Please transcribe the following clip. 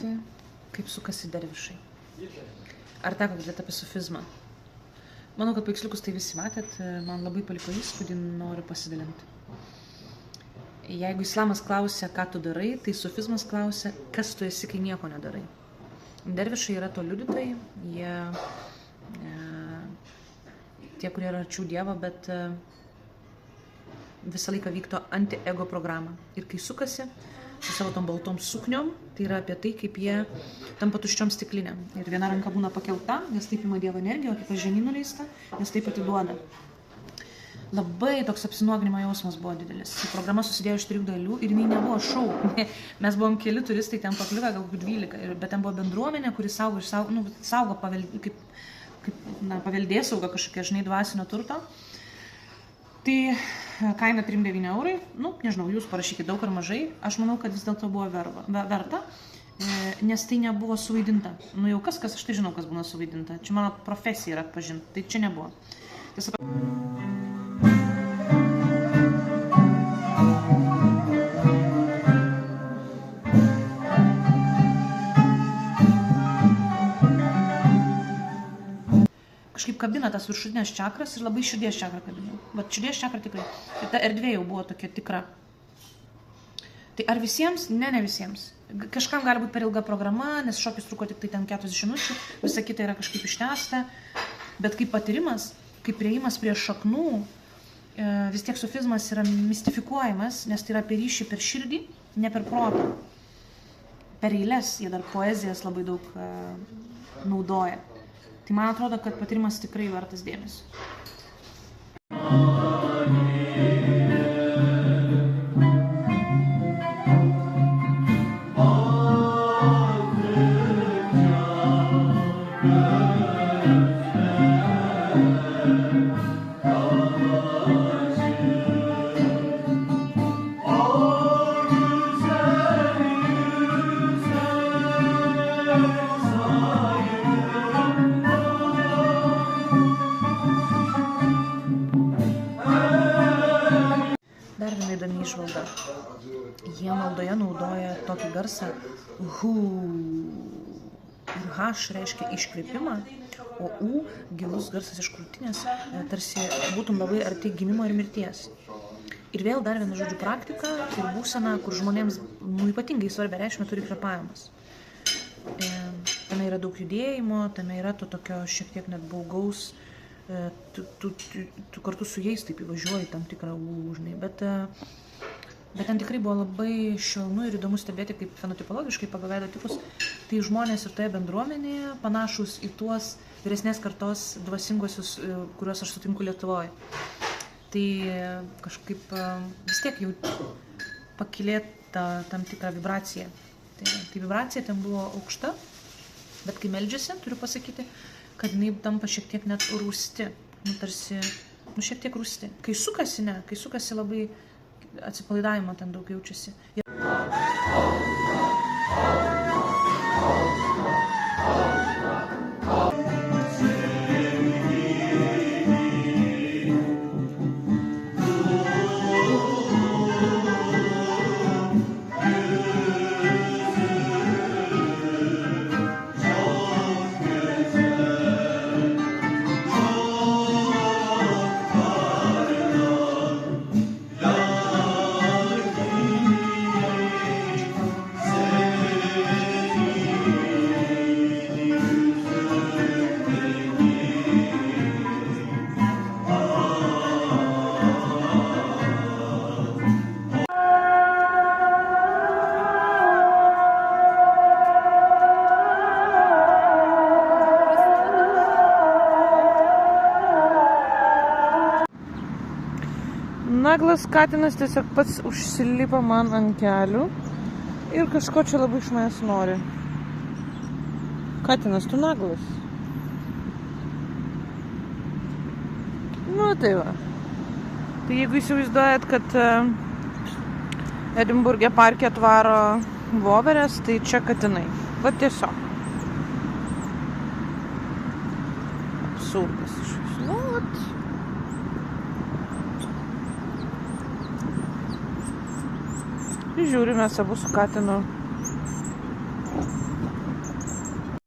parodyti, kaip sukasi dervišai. Ar teko girdėti apie sufizmą? Manau, kad paveiksliukus tai visi matėt, man labai paliko įspūdį, noriu pasidalinti. Jeigu islamas klausia, ką tu darai, tai sufizmas klausia, kas tu esi, kai nieko nedarai. Dervišai yra to liudytojai, jie tie, kurie yra arčiau Dievo, bet visą laiką vykto anti-ego programą. Ir kai sukasi su savo tom baltom sukniom, tai yra apie tai, kaip jie tampa tuščiom stiklinėm. Ir viena ranka būna pakelta, nes taip ima Dievo energiją, o kita žemyn nuleista, nes taip atiduoda. Labai toks apsinuoginimo jausmas buvo didelis. Programa susidėjo iš 3 dalių ir jinai nebuvo šou. Mes buvom keli turistai, ten pakliuvę gal 12, bet ten buvo bendruomenė, kuri saugo paveldėsauga kažkokia, žinai, dvasinio turto. Tai kaina 3,9 eurai, nežinau, jūs parašykite daug ar mažai, aš manau, kad vis dėlto buvo verta, nes tai nebuvo suvaidinta. Jau kas, aš tai žinau, kas būna suvaidinta. Čia mano profesija yra atpažinta, tai čia nebuvo. Kažkaip kabina tas viršutinės čakras ir labai širdies čakrą kabina. Bet širdies čakra tikrai. Ir ta erdvė jau buvo tokia tikra. Tai ar visiems? Ne visiems. Kažkam gali būti per ilga programa, nes šokis truko tik tai ten 40 minučių, visa kita yra kažkaip ištęsta. Bet kaip patyrimas, kaip priėjimas prie šaknų, vis tiek sufizmas yra mistifikuojamas, nes tai yra apie ryšį per širdį, ne per protą. Per eiles, jie dar poezijas labai daug naudoja. Tai man atrodo, kad patyrimas tikrai vertas dėmesio. Įdomi išvalga. Jie maldoje naudoja tokį garsą hu. Ir h reiškia iškvėpimą, o u gilus garsas iš krūtinės, tarsi būtum labai arti gimimo ir mirties. Ir vėl dar viena žodžių praktika, tai būsena, kur žmonėms ypatingai svarbia reikšmė turi kvėpavimas. Tame yra daug judėjimo, tame yra to tokio šiek tiek net baugaus, tu kartu su jais taip įvažiuoji tam tikrą žinai, bet ten tikrai buvo labai švelnu ir įdomu stebėti, kaip fenotipologiškai pagal veido tipus, tai žmonės ir toje bendruomenėje panašus į tuos vyresnės kartos dvasingosius, kuriuos aš sutinku Lietuvoje. Tai kažkaip vis tiek jau pakilėta tam tikrą vibraciją. Tai vibracija ten buvo aukšta, bet kai meldžiasi, turiu pasakyti, kad jinai tampa šiek tiek net rūsti, tarsi, šiek tiek rūsti. Kai sukasi labai atsipalaidavimo ten daug jaučiasi. Naglas katinas tiesiog pats užsilipa man ant kelių ir kažko čia labai iš manęs nori. Katinas, tu naglas. Tai va. Tai jeigu įsivaizduojat, kad Edinburge parke atvaro voverės, tai čia katinai. Va tiesiog. Absurdas iš vis. Žiūrime abu su katinu